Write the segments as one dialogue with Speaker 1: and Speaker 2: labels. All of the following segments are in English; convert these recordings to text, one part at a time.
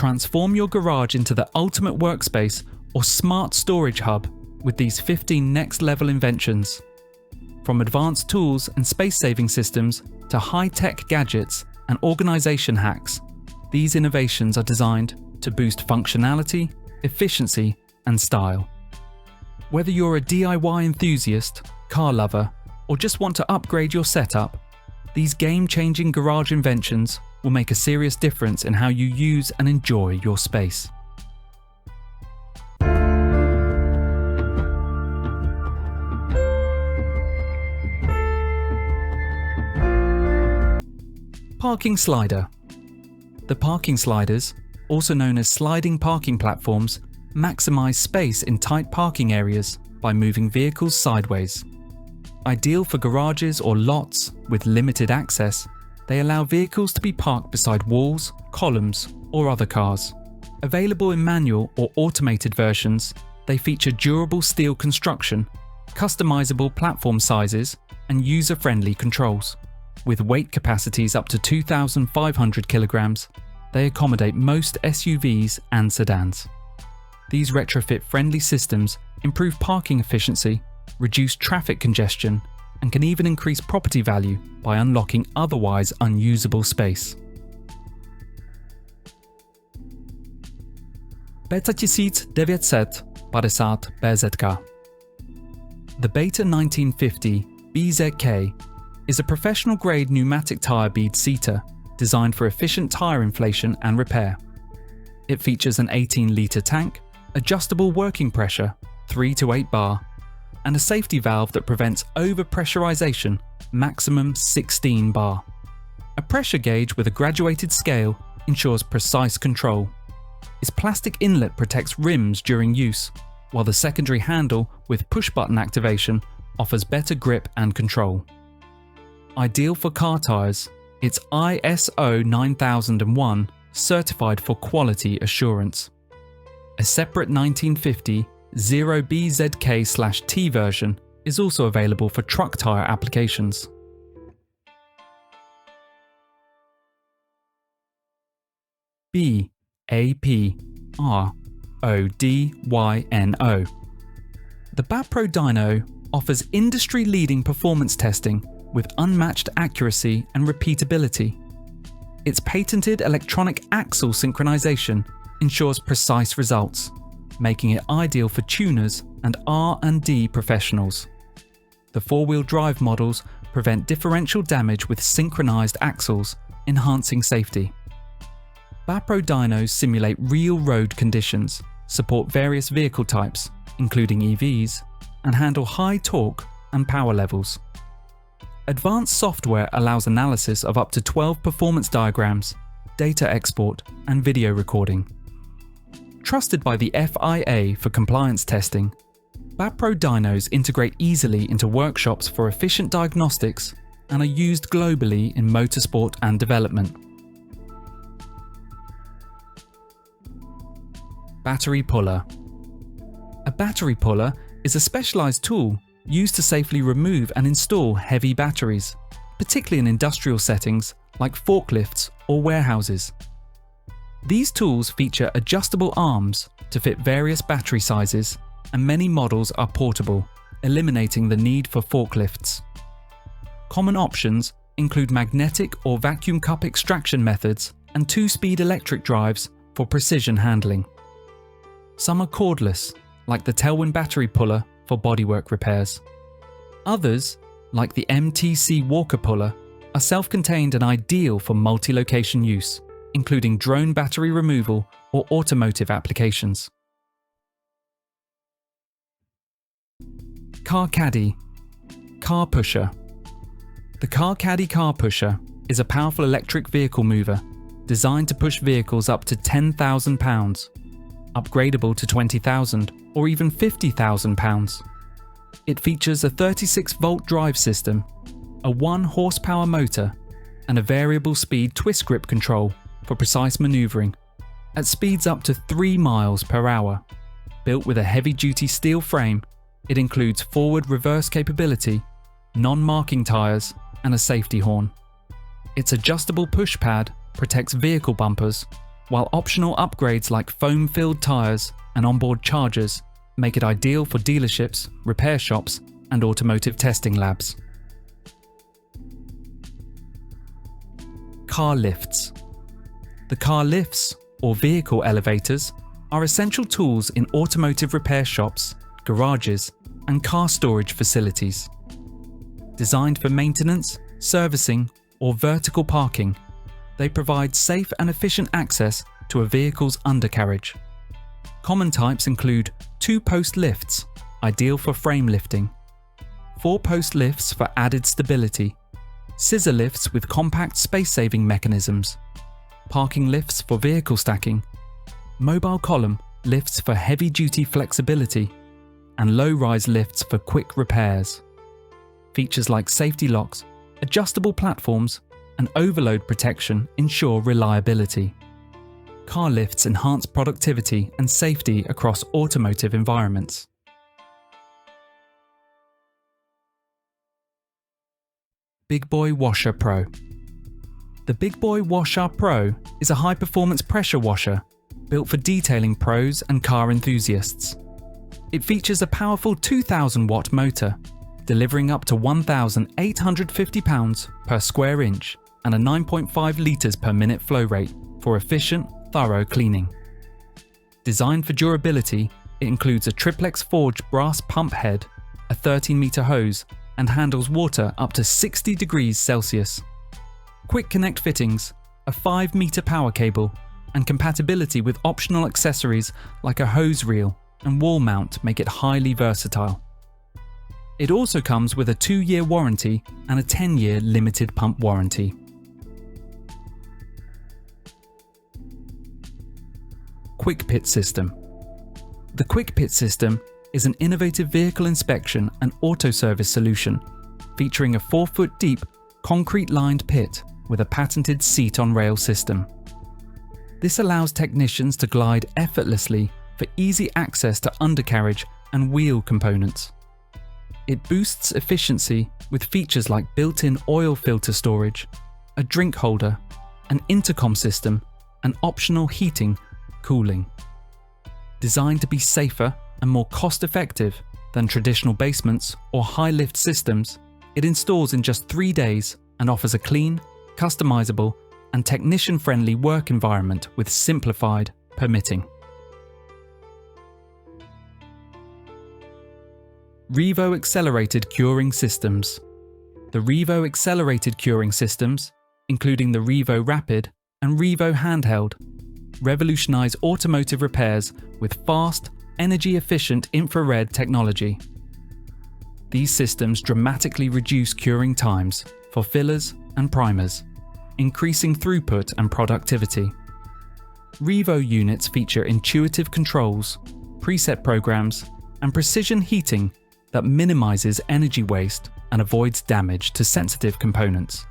Speaker 1: Transform your garage into the ultimate workspace or smart storage hub with these 15 next-level inventions. From advanced tools and space-saving systems to high-tech gadgets and organization hacks, these innovations are designed to boost functionality, efficiency, and style. Whether you're a DIY enthusiast, car lover, or just want to upgrade your setup, these game-changing garage inventions will make a serious difference in how you use and enjoy your space. Parking slider. The parking sliders, also known as sliding parking platforms, maximize space in tight parking areas by moving vehicles sideways. Ideal for garages or lots with limited access, they allow vehicles to be parked beside walls, columns, or other cars. Available in manual or automated versions, they feature durable steel construction, customizable platform sizes, and user-friendly controls. With weight capacities up to 2,500 kilograms, they accommodate most SUVs and sedans. These retrofit-friendly systems improve parking efficiency, reduce traffic congestion, and can even increase property value by unlocking otherwise unusable space. Beta 1950 BZK. The Beta 1950 BZK is a professional-grade pneumatic tyre bead seater designed for efficient tyre inflation and repair. It features an 18-litre tank, adjustable working pressure, 3 to 8 bar, and a safety valve that prevents over-pressurization, maximum 16 bar. A pressure gauge with a graduated scale ensures precise control. Its plastic inlet protects rims during use, while the secondary handle with push-button activation offers better grip and control. Ideal for car tyres, it's ISO 9001 certified for quality assurance. A separate 1950 0BZK/T version is also available for truck tyre applications. BAPRO DYNO. The BAPRO dyno offers industry-leading performance testing with unmatched accuracy and repeatability. Its patented electronic axle synchronization ensures precise results, making it ideal for tuners and R&D professionals. The four-wheel drive models prevent differential damage with synchronized axles, enhancing safety. BAPRO dynos simulate real road conditions, support various vehicle types, including EVs, and handle high torque and power levels. Advanced software allows analysis of up to 12 performance diagrams, data export, and video recording. Trusted by the FIA for compliance testing, BAPRO dynos integrate easily into workshops for efficient diagnostics and are used globally in motorsport and development. Battery puller. A battery puller is a specialized tool used to safely remove and install heavy batteries, particularly in industrial settings like forklifts or warehouses. These tools feature adjustable arms to fit various battery sizes, and many models are portable, eliminating the need for forklifts. Common options include magnetic or vacuum cup extraction methods and 2-speed electric drives for precision handling. Some are cordless, like the tailwind battery puller for bodywork repairs. Others, like the MTC Walker puller, are self-contained and ideal for multi-location use, including drone battery removal or automotive applications. CARCADDY Car Pusher. The CARCADDY car pusher is a powerful electric vehicle mover designed to push vehicles up to £10,000, upgradable to £20,000 or even £50,000. It features a 36-volt drive system, a 1-horsepower motor, and a variable speed twist grip control for precise maneuvering at speeds up to 3 miles per hour. Built with a heavy-duty steel frame, it includes forward-reverse capability, non-marking tyres, and a safety horn. Its adjustable push pad protects vehicle bumpers, while optional upgrades like foam-filled tyres and onboard chargers make it ideal for dealerships, repair shops, and automotive testing labs. Car lifts. The car lifts, or vehicle elevators, are essential tools in automotive repair shops, garages, and car storage facilities. Designed for maintenance, servicing, or vertical parking, they provide safe and efficient access to a vehicle's undercarriage. Common types include 2-post lifts, ideal for frame lifting, 4-post lifts for added stability, scissor lifts with compact space-saving mechanisms, parking lifts for vehicle stacking, mobile column lifts for heavy-duty flexibility, and low-rise lifts for quick repairs. Features like safety locks, adjustable platforms, and overload protection ensure reliability. Car lifts enhance productivity and safety across automotive environments. BIGBOI WASHR Pro. The BIGBOI WASHR Pro is a high-performance pressure washer built for detailing pros and car enthusiasts. It features a powerful 2,000-watt motor, delivering up to 1,850 pounds per square inch and a 9.5 litres per minute flow rate for efficient, thorough cleaning. Designed for durability, it includes a triplex forged brass pump head, a 13-metre hose, and handles water up to 60 degrees Celsius. Quick connect fittings, a 5-metre power cable, and compatibility with optional accessories like a hose reel and wall mount make it highly versatile. It also comes with a 2-year warranty and a 10-year limited pump warranty. QUICKPIT system. The QUICKPIT system is an innovative vehicle inspection and auto service solution featuring a 4-foot deep, concrete-lined pit with a patented seat-on-rail system. This allows technicians to glide effortlessly for easy access to undercarriage and wheel components. It boosts efficiency with features like built-in oil filter storage, a drink holder, an intercom system, and optional heating, cooling. Designed to be safer and more cost-effective than traditional basements or high-lift systems, it installs in just 3 days and offers a clean, customizable, and technician-friendly work environment with simplified permitting. REVO Accelerated Curing Systems. The REVO Accelerated Curing Systems, including the REVO Rapid and REVO Handheld, revolutionize automotive repairs with fast, energy-efficient infrared technology. These systems dramatically reduce curing times for fillers and primers, increasing throughput and productivity. REVO units feature intuitive controls, preset programs, and precision heating that minimizes energy waste and avoids damage to sensitive components.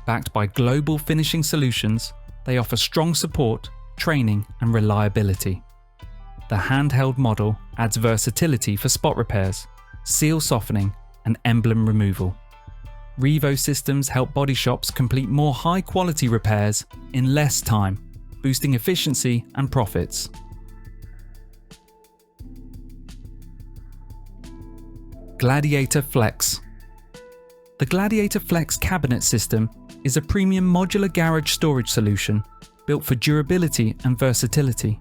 Speaker 1: Backed by global finishing solutions, they offer strong support, training, and reliability. The handheld model adds versatility for spot repairs, seal softening, and emblem removal. REVO systems help body shops complete more high-quality repairs in less time, boosting efficiency and profits. GLADIATOR Flex. The GLADIATOR Flex cabinet system is a premium modular garage storage solution built for durability and versatility.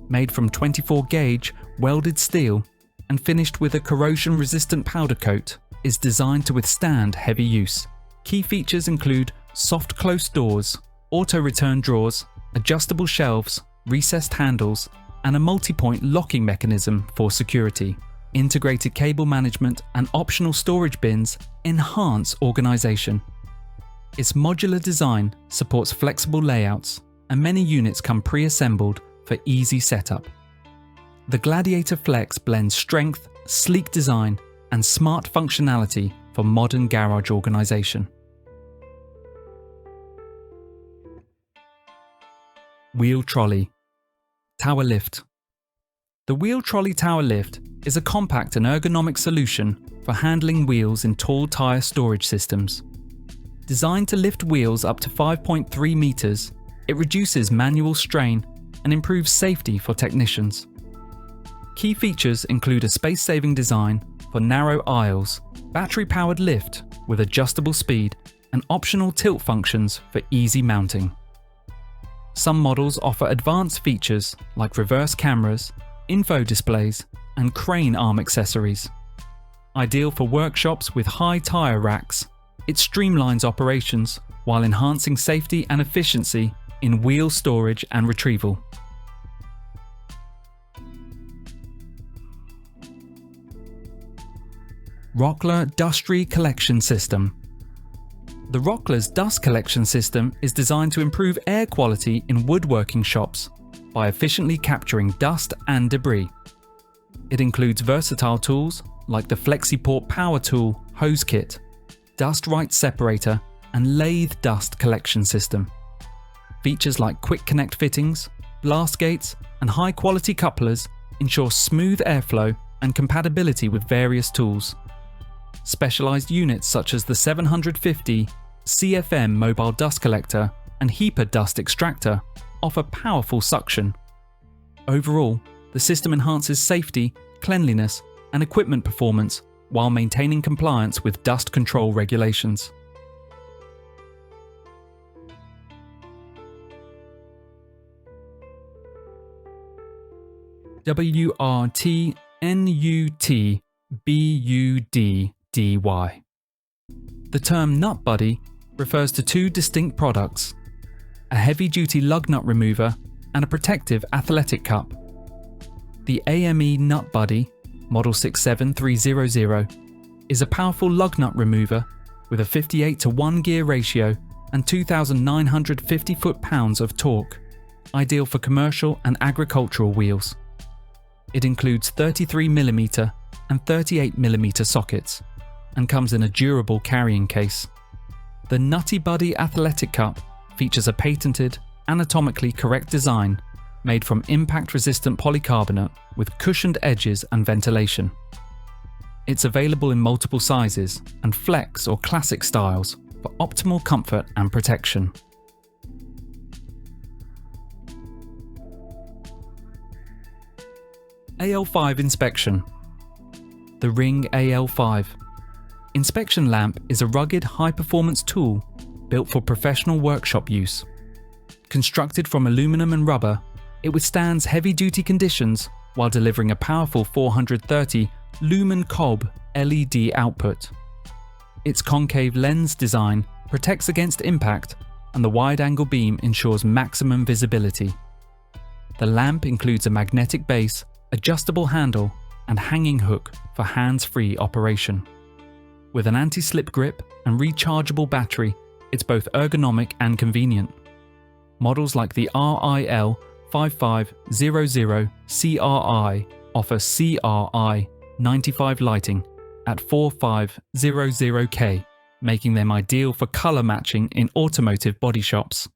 Speaker 1: Made from 24-gauge welded steel and finished with a corrosion-resistant powder coat, is designed to withstand heavy use. Key features include soft close doors, auto-return drawers, adjustable shelves, recessed handles, and a multi-point locking mechanism for security. Integrated cable management and optional storage bins enhance organization. Its modular design supports flexible layouts, and many units come pre-assembled for easy setup. The GLADIATOR Flex blends strength, sleek design, and smart functionality for modern garage organization. Wheel Trolley. Tower Lift. The Wheel Trolley Tower Lift is a compact and ergonomic solution for handling wheels in tall tyre storage systems. Designed to lift wheels up to 5.3 meters, It reduces manual strain and improves safety for technicians. Key features include a space-saving design for narrow aisles, battery-powered lift with adjustable speed, and optional tilt functions for easy mounting. Some models offer advanced features like reverse cameras, info displays, and crane arm accessories. Ideal for workshops with high tyre racks, it streamlines operations while enhancing safety and efficiency in wheel storage and retrieval. ROCKLER DUSTRI Collection System. The ROCKLER's dust collection system is designed to improve air quality in woodworking shops by efficiently capturing dust and debris. It includes versatile tools like the FlexiPort Power Tool hose kit, dust right separator, and lathe dust collection system. Features like quick connect fittings, blast gates, and high-quality couplers ensure smooth airflow and compatibility with various tools. Specialized units such as the 750 CFM mobile dust collector and HEPA dust extractor offer powerful suction. Overall, the system enhances safety, cleanliness, and equipment performance while maintaining compliance with dust control regulations. WRTNUTBUDDY. The term nut buddy refers to two distinct products: a heavy-duty lug nut remover and a protective athletic cup. The AME Nut Buddy, Model 67300, is a powerful lug nut remover with a 58:1 gear ratio and 2,950 foot-pounds of torque, ideal for commercial and agricultural wheels. It includes 33mm and 38mm sockets and comes in a durable carrying case. The Nutty Buddy Athletic Cup features a patented, anatomically correct design made from impact-resistant polycarbonate with cushioned edges and ventilation. It's available in multiple sizes and flex or classic styles for optimal comfort and protection. AL5 inspection. The Ring AL5. Inspection lamp is a rugged, high-performance tool built for professional workshop use. Constructed from aluminum and rubber, it withstands heavy-duty conditions while delivering a powerful 430 lumen cob LED output. Its concave lens design protects against impact, and the wide-angle beam ensures maximum visibility. The lamp includes a magnetic base, adjustable handle, and hanging hook for hands-free operation. With an anti-slip grip and rechargeable battery, it's both ergonomic and convenient. Models like the RIL 5500 CRI offer CRI 95 lighting at 4500K, making them ideal for colour matching in automotive body shops.